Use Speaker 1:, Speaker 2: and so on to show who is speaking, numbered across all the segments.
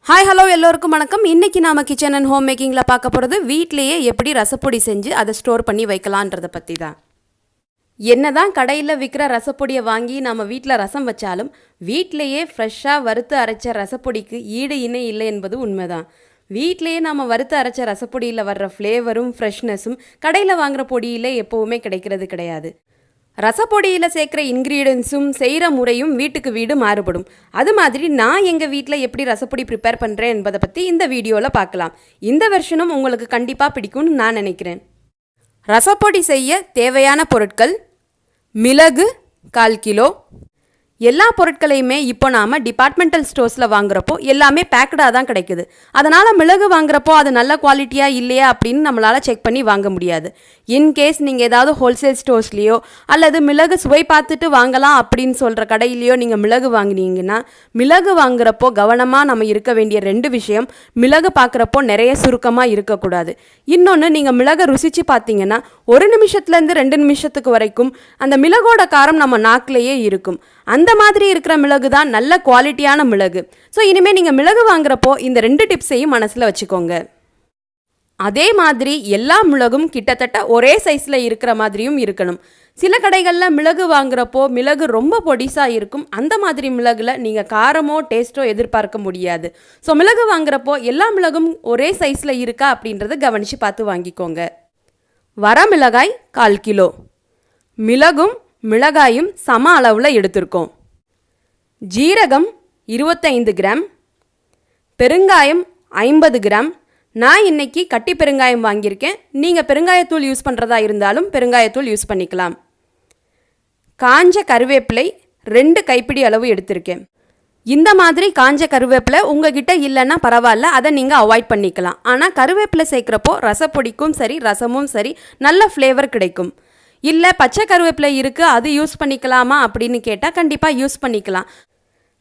Speaker 1: Hi hello எல்லோருக்கும் வணக்கம். இன்றைக்கி நாம் கிச்சன் அண்ட் ஹோம் மேக்கிங்கில் பார்க்க போகிறது வீட்டிலையே எப்படி ரசப்பொடி செஞ்சு அதை ஸ்டோர் பண்ணி வைக்கலான்றதை பற்றி தான். என்ன தான் கடையில் விற்கிற ரசப்பொடியை வாங்கி நம்ம வீட்டில் ரசம் வச்சாலும் வீட்டிலையே ஃப்ரெஷ்ஷாக வறுத்து அரைச்ச ரசப்பொடிக்கு ஈடு இணை இல்லை என்பது உண்மைதான். வீட்டிலையே நம்ம வறுத்து அரைச்ச ரசப்பொடியில் வர்ற ஃப்ளேவரும் ஃப்ரெஷ்னஸும் கடையில் வாங்குகிற பொடியில் எப்போவுமே கிடைக்கிறது கிடையாது. ரசப்பொடியில் சேர்க்குற இன்க்ரீடியன்ஸும் செய்கிற முறையும் வீட்டுக்கு வீடு மாறுபடும். அது மாதிரி நான் எங்கள் வீட்டில் எப்படி ரசப்பொடி ப்ரிப்பேர் பண்ணுறேன் என்பதை பற்றி இந்த வீடியோவில் பார்க்கலாம். இந்த வெர்ஷனும் உங்களுக்கு கண்டிப்பாக பிடிக்கும்னு நான் நினைக்கிறேன். ரசப்பொடி செய்ய தேவையான பொருட்கள்: மிளகு 1/4 கிலோ. எல்லா பொருட்களையுமே இப்போ நாம் டிபார்ட்மெண்டல் ஸ்டோர்ஸில் வாங்குறப்போ எல்லாமே பேக்கடாக தான் கிடைக்குது. அதனால் மிளகு வாங்குறப்போ அது நல்ல குவாலிட்டியாக இல்லையா அப்படின்னு நம்மளால் செக் பண்ணி வாங்க முடியாது. இன்கேஸ் நீங்கள் ஏதாவது ஹோல்சேல் ஸ்டோர்ஸ்லேயோ அல்லது மிளகு சுவை பார்த்துட்டு வாங்கலாம் அப்படின்னு சொல்கிற கடையிலையோ நீங்கள் மிளகு வாங்கினீங்கன்னா மிளகு வாங்குறப்போ கவனமாக நம்ம இருக்க வேண்டிய 2 விஷயம்: மிளகு பார்க்குறப்போ நிறைய சுருக்கமாக இருக்கக்கூடாது. இன்னொன்று, நீங்கள் மிளகை ருசித்து பார்த்தீங்கன்னா 1 நிமிஷத்துலேருந்து 2 நிமிஷத்துக்கு வரைக்கும் அந்த மிளகோட காரம் நம்ம நாக்கிலேயே இருக்கும். அந்த மாதிரி இருக்கிற மிளகு தான் நல்ல குவாலிட்டியான மிளகு. ஸோ இனிமேல் நீங்கள் மிளகு வாங்குறப்போ இந்த 2 டிப்ஸையும் மனசில் வச்சுக்கோங்க. அதே மாதிரி எல்லா மிளகும் கிட்டத்தட்ட ஒரே சைஸில் இருக்கிற மாதிரியும் இருக்கணும். சில கடைகளில் மிளகு வாங்குறப்போ மிளகு ரொம்ப பொடிசாக இருக்கும். அந்த மாதிரி மிளகுல நீங்கள் காரமோ டேஸ்ட்டோ எதிர்பார்க்க முடியாது. ஸோ மிளகு வாங்குறப்போ எல்லா மிளகும் ஒரே சைஸில் இருக்கா அப்படின்றத கவனித்து பார்த்து வாங்கிக்கோங்க. வரமிளகாய் 1/4 கிலோ. மிளகும் மிளகாயும் சம அளவில் எடுத்திருக்கோம். ஜீரகம் 25 கிராம். பெருங்காயம் 50 கிராம். நான் இன்னைக்கு கட்டி பெருங்காயம் வாங்கியிருக்கேன். நீங்கள் பெருங்காயத்தூள் யூஸ் பண்ணுறதா இருந்தாலும் பெருங்காயத்தூள் யூஸ் பண்ணிக்கலாம். காஞ்ச கருவேப்பிலை 2 கைப்பிடி அளவு எடுத்திருக்கேன். இந்த மாதிரி காஞ்ச கருவேப்பிலை உங்ககிட்ட இல்லைன்னா பரவாயில்ல, அதை நீங்கள் அவாய்ட் பண்ணிக்கலாம். ஆனால் கருவேப்பிலை சேர்க்குறப்போ ரசப்பொடிக்கும் சரி ரசமும் சரி நல்ல ஃப்ளேவர் கிடைக்கும். இல்லை பச்சை கருவேப்பிலை இருக்குது அது யூஸ் பண்ணிக்கலாமா அப்படின்னு கேட்டால் கண்டிப்பாக யூஸ் பண்ணிக்கலாம்.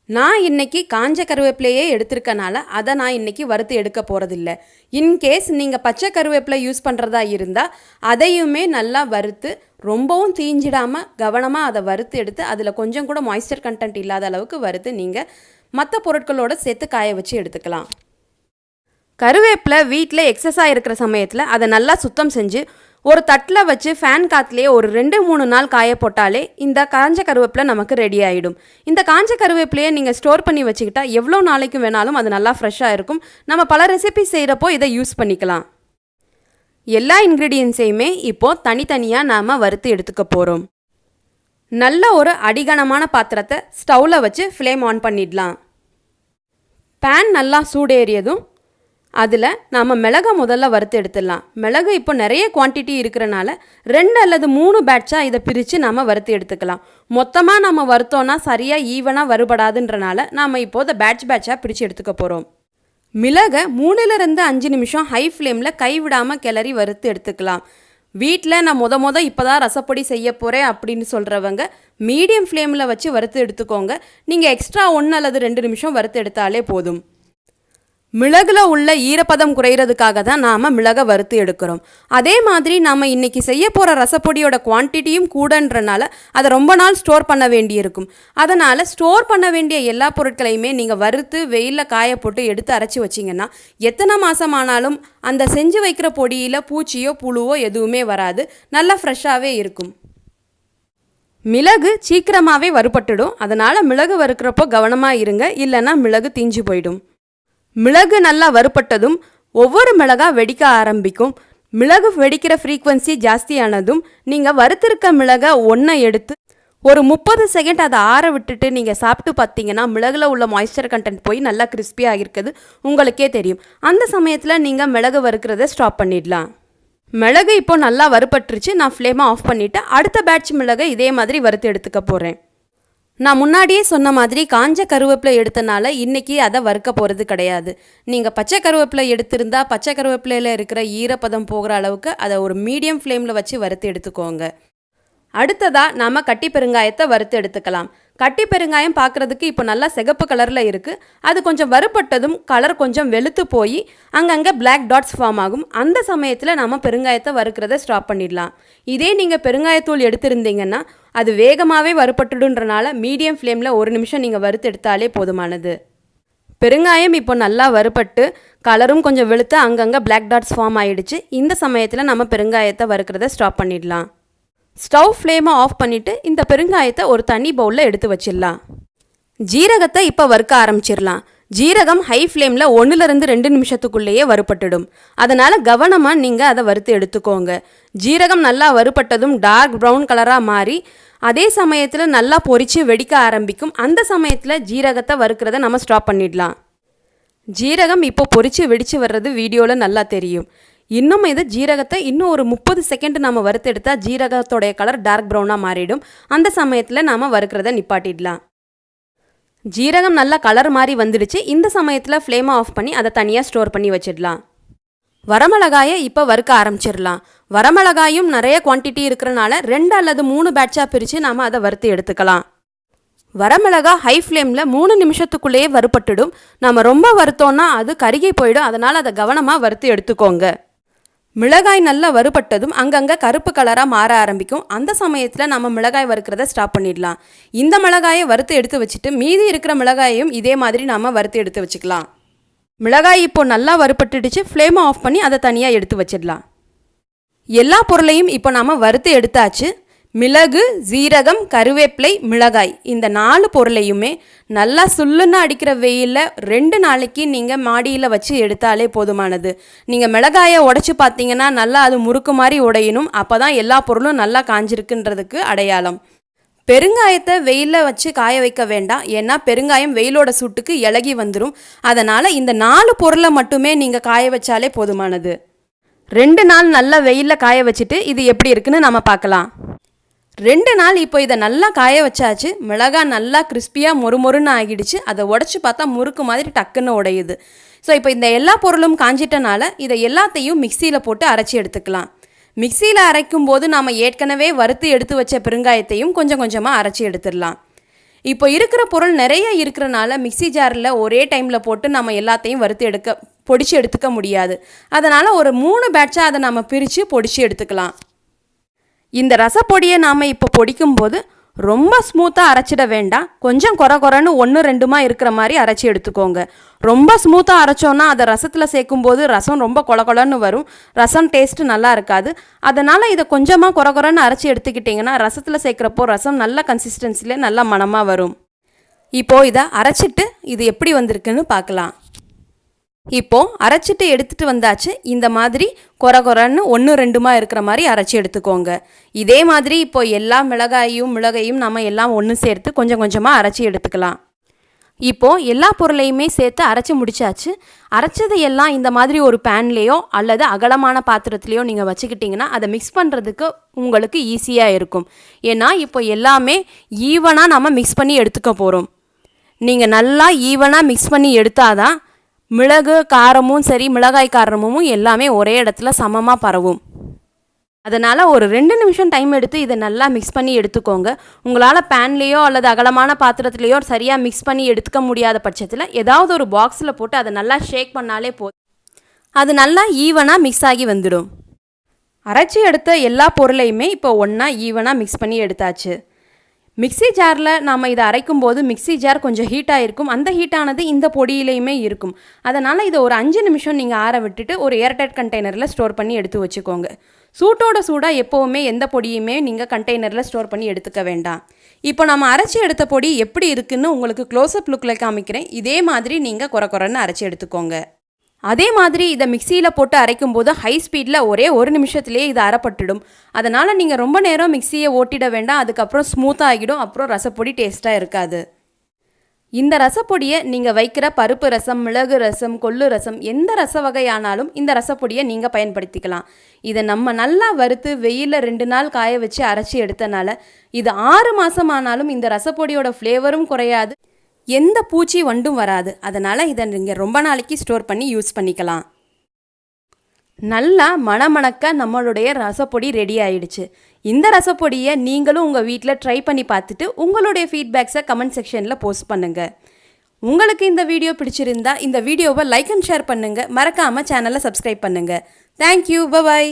Speaker 1: நான் இன்றைக்கி காஞ்ச கருவேப்பிலையே எடுத்திருக்கனால அதை நான் இன்றைக்கி வறுத்து எடுக்க போகிறதில்ல. இன்கேஸ் நீங்கள் பச்சை கருவேப்பிலை யூஸ் பண்ணுறதா இருந்தால் அதையுமே நல்லா வறுத்து ரொம்பவும் தீஞ்சிடாமல் கவனமாக அதை வறுத்து எடுத்து அதில் கொஞ்சம் கூட மாய்ஸ்சர் கண்டென்ட் இல்லாத அளவுக்கு வறுத்து நீங்கள் மற்ற பொருட்களோடு சேர்த்து காய வச்சு எடுத்துக்கலாம். கருவேப்பிலை வீட்டில் எக்ஸஸாக இருக்கிற சமயத்தில் அதை நல்லா சுத்தம் செஞ்சு ஒரு தட்டில் வச்சு ஃபேன் காற்றுலேயே ஒரு 2-3 நாள் காய போட்டாலே இந்த காஞ்ச கருவேப்பிலை நமக்கு ரெடி ஆகிடும். இந்த காஞ்ச கருவேப்பிலையை நீங்கள் ஸ்டோர் பண்ணி வச்சுக்கிட்டா எவ்வளோ நாளைக்கு வேணாலும் அது நல்லா ஃப்ரெஷ்ஷாக இருக்கும். நம்ம பல ரெசிபி செய்கிறப்போ இதை யூஸ் பண்ணிக்கலாம். எல்லா இன்க்ரீடியன்ஸையுமே இப்போது தனித்தனியாக நாம் வறுத்து எடுத்துக்க போகிறோம். நல்ல ஒரு அடிகனமான பாத்திரத்தை ஸ்டவ்வில் வச்சு ஃப்ளேம் ஆன் பண்ணிடலாம். பேன் நல்லா சூடேறியதும் அதில் நாம் மிளகை முதல்ல வறுத்து எடுத்துடலாம். மிளகு இப்போ நிறைய குவான்டிட்டி இருக்கிறனால 2 அல்லது 3 பேட்சாக இதை பிரித்து நாம் வறுத்து எடுத்துக்கலாம். மொத்தமாக நம்ம வறுத்தோன்னா சரியாக ஈவனாக வருபடாதுன்றனால நாம் இப்போது பேட்சாக பிரித்து எடுத்துக்க போகிறோம். மிளகை 3-5 நிமிஷம் ஹை ஃப்ளேமில் கைவிடாமல் கிளறி வறுத்து எடுத்துக்கலாம். வீட்டில் நான் இப்போ தான் ரசப்பொடி செய்ய போகிறேன் அப்படின்னு சொல்கிறவங்க மீடியம் ஃப்ளேமில் வச்சு வறுத்து எடுத்துக்கோங்க. நீங்கள் எக்ஸ்ட்ரா 1 அல்லது 2 நிமிஷம் வறுத்து எடுத்தாலே போதும். மிளகுல உள்ள ஈரப்பதம் குறைகிறதுக்காக தான் நாம் மிளகை வறுத்து எடுக்கிறோம். அதே மாதிரி நாம் இன்றைக்கி செய்ய போகிற ரசப்பொடியோட குவான்டிட்டியும் கூடன்றனால அதை ரொம்ப நாள் ஸ்டோர் பண்ண வேண்டியிருக்கும். அதனால் ஸ்டோர் பண்ண வேண்டிய எல்லா பொருட்களையுமே நீங்கள் வறுத்து வெயிலில் காய போட்டு எடுத்து அரைச்சி வச்சிங்கன்னா எத்தனை மாதம் ஆனாலும் அந்த செஞ்சு வைக்கிற பொடியில் பூச்சியோ புழுவோ எதுவுமே வராது, நல்லா ஃப்ரெஷ்ஷாகவே இருக்கும். மிளகு சீக்கிரமாகவே வறுபட்டுடும். அதனால் மிளகு வறுக்கிறப்போ கவனமாக இருங்க, இல்லைன்னா மிளகு தீஞ்சு போயிடும். மிளகு நல்லா வறுப்பட்டதும் ஒவ்வொரு மிளகா வெடிக்க ஆரம்பிக்கும். மிளகு வெடிக்கிற ஃப்ரீக்வன்சி ஜாஸ்தியானதும் நீங்கள் வறுத்திருக்க மிளகை ஒன்றை எடுத்து ஒரு 30 செகண்ட் அதை ஆற விட்டுட்டு நீங்கள் சாப்பிட்டு பார்த்தீங்கன்னா மிளகுல உள்ள மாய்ஸ்சர் கண்டென்ட் போய் நல்லா கிறிஸ்பியாக இருக்குது உங்களுக்கே தெரியும். அந்த சமயத்தில் நீங்கள் மிளகு வறுக்கிறத ஸ்டாப் பண்ணிடலாம். மிளகு இப்போ நல்லா வறுப்பட்டுருச்சு. நான் ஃப்ளேமை ஆஃப் பண்ணிவிட்டு அடுத்த பேட்ச் மிளகை இதே மாதிரி வறுத்து எடுத்துக்க போகிறேன். நான் முன்னாடியே சொன்ன மாதிரி காஞ்ச கருவேப்பிலை எடுத்தனால இன்றைக்கி அதை வறுக்க போகிறது கிடையாது. நீங்கள் பச்சை கருவேப்பிலை எடுத்திருந்தா பச்சை கருவேப்பிலையில் இருக்கிற ஈரப்பதம் போகிற அளவுக்கு அதை ஒரு மீடியம் ஃப்ளேமில் வச்சு வறுத்து எடுத்துக்கோங்க. அடுத்ததாக நாம் கட்டி பெருங்காயத்தை வறுத்து எடுத்துக்கலாம். கட்டி பெருங்காயம் பார்க்குறதுக்கு இப்போ நல்லா சிகப்பு கலரில் இருக்குது. அது கொஞ்சம் வறுப்பட்டதும் கலர் கொஞ்சம் வெளுத்து போய் அங்கங்கே பிளாக் டாட்ஸ் ஃபார்ம் ஆகும். அந்த சமயத்தில் நம்ம பெருங்காயத்தை வறுக்கிறத ஸ்டாப் பண்ணிடலாம். இதே நீங்கள் பெருங்காயத்தூள் எடுத்திருந்தீங்கன்னா அது வேகமாகவே வறுப்பட்டுடுன்றனால மீடியம் ஃப்ளேமில் 1 நிமிஷம் நீங்கள் வறுத்து எடுத்தாலே போதுமானது. பெருங்காயம் இப்போ நல்லா வறுபட்டு கலரும் கொஞ்சம் வெளுத்து அங்கங்கே பிளாக் டாட்ஸ் ஃபார்ம் ஆகிடுச்சு. இந்த சமயத்தில் நம்ம பெருங்காயத்தை வறுக்கிறத ஸ்டாப் பண்ணிடலாம். ஸ்டவ் ஃப்ளேமை ஆஃப் பண்ணிவிட்டு இந்த பெருங்காயத்தை ஒரு தனி பவுலில் எடுத்து வச்சிடலாம். ஜீரகத்தை இப்போ வறுக்க ஆரம்பிச்சிடலாம். ஜீரகம் ஹை ஃப்ளேமில் 1-2 நிமிஷத்துக்குள்ளேயே வறுபட்டுடும். அதனால் கவனமாக நீங்கள் அதை வறுத்து எடுத்துக்கோங்க. ஜீரகம் நல்லா வறுபட்டதும் டார்க் ப்ரௌன் கலராக மாறி அதே சமயத்தில் நல்லா பொரித்து வெடிக்க ஆரம்பிக்கும். அந்த சமயத்தில் ஜீரகத்தை வறுக்கிறத நம்ம ஸ்டாப் பண்ணிடலாம். ஜீரகம் இப்போ பொரித்து வெடித்து வர்றது வீடியோவில் நல்லா தெரியும். இன்னும் இது ஜீரகத்தை இன்னும் ஒரு 30 செகண்ட் நம்ம வறுத்து எடுத்தால் ஜீரகத்தோடைய கலர் டார்க் ப்ரௌனாக மாறிடும். அந்த சமயத்தில் நாம் வறுக்கிறத நிப்பாட்டிடலாம். ஜீரகம் நல்லா கலர் மாதிரி வந்துடுச்சு. இந்த சமயத்தில் ஃப்ளேமை ஆஃப் பண்ணி அதை தனியாக ஸ்டோர் பண்ணி வச்சிடலாம். வரமிளகாயை இப்போ வறுக்க ஆரம்பிச்சிடலாம். வரமிளகாயும் நிறைய குவான்டிட்டி இருக்கிறனால 2 அல்லது 3 பேட்சாக பிரித்து நாம் அதை வறுத்து எடுத்துக்கலாம். வரமிளகா ஹை ஃப்ளேமில் 3 நிமிஷத்துக்குள்ளேயே வறுபட்டுடும். நம்ம ரொம்ப வறுத்தோன்னா அது கருகி போயிடும். அதனால் அதை கவனமாக வறுத்து எடுத்துக்கோங்க. மிளகாய் நல்லா வறுபட்டதும் அங்கங்கே கருப்பு கலராக மாற ஆரம்பிக்கும். அந்த சமயத்தில் நம்ம மிளகாய் வறுக்கிறத ஸ்டாப் பண்ணிடலாம். இந்த மிளகாயை வறுத்து எடுத்து வச்சுட்டு மீதி இருக்கிற மிளகாயையும் இதே மாதிரி நாம் வறுத்து எடுத்து வச்சுக்கலாம். மிளகாய் இப்போ நல்லா வறுபட்டுடுச்சு. ஃப்ளேமை ஆஃப் பண்ணி அதை தனியாக எடுத்து வச்சிடலாம். எல்லா பொருளையும் இப்போ நாம் வறுத்து எடுத்தாச்சு. மிளகு, ஜீரகம், கருவேப்பிலை, மிளகாய் இந்த 4 பொருளையுமே நல்லா சுல்லுன்னு அடிக்கிற வெயிலில் 2 நாளைக்கு நீங்கள் மாடியில் வச்சு எடுத்தாலே போதுமானது. நீங்கள் மிளகாயை உடைச்சி பார்த்தீங்கன்னா நல்லா அது முறுக்கு மாதிரி உடையணும். அப்போ தான் எல்லா பொருளும் நல்லா காஞ்சிருக்குன்றதுக்கு அடையாளம். பெருங்காயத்தை வெயிலில் வச்சு காய வைக்க வேண்டாம். ஏன்னா பெருங்காயம் வெயிலோட சூட்டுக்கு இலகி வந்துடும். அதனால் இந்த 4 பொருளை மட்டுமே நீங்கள் காய வச்சாலே போதுமானது. 2 நாள் நல்லா வெயிலில் காய வச்சுட்டு இது எப்படி இருக்குன்னு நம்ம பார்க்கலாம். 2 நாள் இப்போ இதை நல்லா காய வச்சாச்சு. மிளகாய் நல்லா கிறிஸ்பியாக மொறுமொறுன்னு ஆகிடுச்சு. அதை உடச்சி பார்த்தா முறுக்கு மாதிரி டக்குன்னு உடையுது. ஸோ இப்போ இந்த எல்லா பொருளும் காஞ்சிட்டனால இதை எல்லாத்தையும் மிக்சியில் போட்டு அரைச்சி எடுத்துக்கலாம். மிக்சியில் அரைக்கும் போது நாம் ஏற்கனவே வறுத்து எடுத்து வச்ச பெருங்காயத்தையும் கொஞ்சம் கொஞ்சமாக அரைச்சி எடுத்துடலாம். இப்போ இருக்கிற பொருள் நிறைய இருக்கிறனால மிக்சி ஜாரில் ஒரே டைமில் போட்டு நம்ம எல்லாத்தையும் வறுத்து பொடிச்சு எடுத்துக்க முடியாது. அதனால் ஒரு 3 பேட்சாக அதை நம்ம பிரித்து பொடிச்சு எடுத்துக்கலாம். இந்த ரசப்பொடியை நாம் இப்போ பொடிக்கும்போது ரொம்ப ஸ்மூத்தாக அரைச்சிட வேண்டாம். கொஞ்சம் கொரன்னு 1-2 இருக்கிற மாதிரி அரைச்சி எடுத்துக்கோங்க. ரொம்ப ஸ்மூத்தாக அரைச்சோன்னா அதை ரசத்தில் சேர்க்கும்போது ரசம் ரொம்ப கொலன்னு வரும். ரசம் டேஸ்ட்டு நல்லா இருக்காது. அதனால் இதை கொஞ்சமாக கொரன்னு அரைச்சி எடுத்துக்கிட்டிங்கன்னா ரசத்தில் சேர்க்குறப்போ ரசம் நல்ல கன்சிஸ்டன்சியில் நல்ல மணமாக வரும். இப்போது இதை அரைச்சிட்டு இது எப்படி வந்திருக்குன்னு பார்க்கலாம். இப்போது அரைச்சிட்டு எடுத்துகிட்டு வந்தாச்சு. இந்த மாதிரி கொரன்னு 1-2 இருக்கிற மாதிரி அரைச்சி எடுத்துக்கோங்க. இதே மாதிரி இப்போ எல்லா மிளகையும் நம்ம எல்லாம் ஒன்று சேர்த்து கொஞ்சம் கொஞ்சமாக அரைச்சி எடுத்துக்கலாம். இப்போது எல்லா பொருளையுமே சேர்த்து அரைச்சி முடிச்சாச்சு. அரைச்சதை எல்லாம் இந்த மாதிரி ஒரு பேன்லேயோ அல்லது அகலமான பாத்திரத்துலேயோ நீங்கள் வச்சுக்கிட்டிங்கன்னா அதை மிக்ஸ் பண்ணுறதுக்கு உங்களுக்கு ஈஸியாக இருக்கும். ஏன்னா இப்போ எல்லாமே ஈவனாக நம்ம மிக்ஸ் பண்ணி எடுத்துக்க போகிறோம். நீங்கள் நல்லா ஈவனாக மிக்ஸ் பண்ணி எடுத்தாதான் மிளகு காரமும் சரி மிளகாய் காரமும் எல்லாமே ஒரே இடத்துல சமமாக பரவும். அதனால் ஒரு 2 நிமிஷம் டைம் எடுத்து இதை நல்லா மிக்ஸ் பண்ணி எடுத்துக்கோங்க. உங்களால் பேன்லேயோ அல்லது அகலமான பாத்திரத்துலேயோ சரியாக மிக்ஸ் பண்ணி எடுத்துக்க முடியாத பட்சத்தில் ஏதாவது ஒரு பாக்ஸில் போட்டு அதை நல்லா ஷேக் பண்ணாலே போதும். அது நல்லா ஈவனாக மிக்ஸ் ஆகி வந்துடும். அரைச்சி எடுத்த எல்லா பொருளையுமே இப்போ ஒன்றா ஈவனாக மிக்ஸ் பண்ணி எடுத்தாச்சு. மிக்சி ஜாரில் நாம் இதை அரைக்கும் போது மிக்சி ஜார் கொஞ்சம் ஹீட்டாக இருக்கும். அந்த ஹீட்டானது இந்த பொடியிலையுமே இருக்கும். அதனால் இதை ஒரு 5 நிமிஷம் நீங்கள் ஆற விட்டுட்டு ஒரு ஏர்டைட் கண்டெய்னரில் ஸ்டோர் பண்ணி எடுத்து வச்சுக்கோங்க. சூட்டோட சூடாக எப்போவுமே எந்த பொடியுமே நீங்கள் கண்டெய்னரில் ஸ்டோர் பண்ணி எடுத்துக்க வேண்டாம். இப்போ நம்ம அரைச்சி எடுத்த பொடி எப்படி இருக்குன்னு உங்களுக்கு க்ளோஸ்அப் லுக்கில் காமிக்கிறேன். இதே மாதிரி நீங்கள் கொரன்னு அரைச்சி எடுத்துக்கோங்க. அதே மாதிரி இதை மிக்சியில் போட்டு அரைக்கும் போது ஹை ஸ்பீடில் ஒரே 1 நிமிஷத்துலேயே இது அரைப்பட்டுடும். அதனால் நீங்கள் ரொம்ப நேரம் மிக்சியை ஓட்டிட வேண்டாம். அதுக்கப்புறம் ஸ்மூத்தாக ஆகிடும். அப்புறம் ரசப்பொடி டேஸ்ட்டாக இருக்காது. இந்த ரசப்பொடியை நீங்கள் வைக்கிற பருப்பு ரசம், மிளகு ரசம், கொள்ளு ரசம் எந்த ரச வகையானாலும் இந்த ரசப்பொடியை நீங்கள் பயன்படுத்திக்கலாம். இதை நம்ம நல்லா வறுத்து வெயிலில் 2 நாள் காய வச்சு அரைச்சி எடுத்தனால இது 6 மாதம் ஆனாலும் இந்த ரசப்பொடியோட ஃப்ளேவரும் குறையாது, எந்த பூச்சி வண்டும் வராது. அதனால் இதை நீங்கள் ரொம்ப நாளைக்கு ஸ்டோர் பண்ணி யூஸ் பண்ணிக்கலாம். நல்லா மணமணக்க நம்மளுடைய ரசப்பொடி ரெடி ஆயிடுச்சு. இந்த ரசப்பொடியை நீங்களும் உங்கள் வீட்டில் ட்ரை பண்ணி பார்த்துட்டு உங்களுடைய ஃபீட்பேக்ஸை கமெண்ட் செக்ஷனில் போஸ்ட் பண்ணுங்கள். உங்களுக்கு இந்த வீடியோ பிடிச்சிருந்தா இந்த வீடியோவை லைக் அண்ட் ஷேர் பண்ணுங்கள். மறக்காமல் சேனலை சப்ஸ்கிரைப் பண்ணுங்கள். Thank you, by.